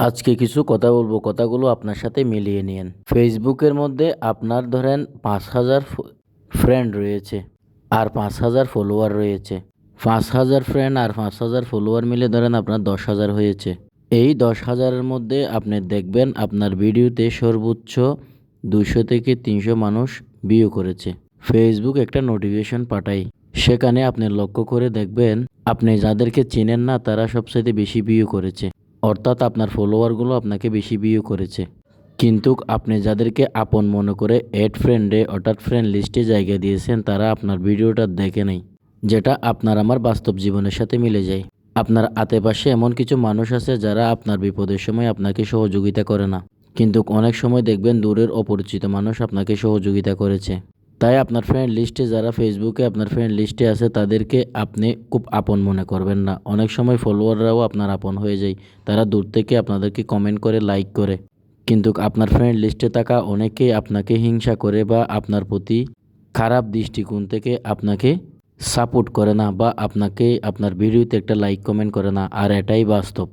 আজকে কিছু কথা বলবো, কথাগুলো আপনার সাথে মিলিয়ে নিন। ফেসবুকের মধ্যে আপনার ধরেন ৫,০০০ ফ্রেন্ড রয়েছে আর ৫,০০০ ফলোয়ার রয়েছে। ৫,০০০ ফ্রেন্ড আর ৫,০০০ ফলোয়ার মিলে ধরেন আপনার ১০,০০০ হয়েছে। এই ১০,০০০-এর মধ্যে আপনি দেখবেন আপনার ভিডিওতে সর্বোচ্চ ২০০ থেকে ৩০০ মানুষ ভিউ করেছে। ফেসবুক একটা নোটিফিকেশন পাঠায়, সেখানে আপনি লক্ষ্য করে দেখবেন আপনি যাদেরকে চেনেন না তারা সবচাইতে বেশি ভিউ করেছে, অর্থাৎ আপনার ফলোয়ারগুলো আপনাকে বেশি ভিউ করেছে। কিন্তু আপনি যাদেরকে আপন মনে করে অ্যাড ফ্রেন্ডে অর্থাৎ ফ্রেন্ড লিস্টে জায়গা দিয়েছেন তারা আপনার ভিডিওটা দেখে নেই, যেটা আপনার আমার বাস্তব জীবনের সাথে মিলে যায়। আপনার আশেপাশে এমন কিছু মানুষ আছে যারা আপনার বিপদের সময় আপনাকে সহযোগিতা করে না, কিন্তু অনেক সময় দেখবেন দূরের অপরিচিত মানুষ আপনাকে সহযোগিতা করেছে। তাই আপনার ফ্রেন্ড লিস্টে যারা ফেসবুকে আপনার ফ্রেন্ড লিস্টে আছে তাদেরকে আপনি খুব আপন মনে করবেন না। অনেক সময় ফলোয়াররাও আপনার আপন হয়ে যায়, তারা দূর থেকে আপনাদেরকে কমেন্ট করে, লাইক করে, কিন্তু আপনার ফ্রেন্ড লিস্টে থাকা অনেকেই আপনাকে হিংসা করে বা আপনার প্রতি খারাপ দৃষ্টিকোণ থেকে আপনাকে সাপোর্ট করে না বা আপনাকে আপনার ভিডিওতে একটা লাইক কমেন্ট করে না। আর এটাই বাস্তব।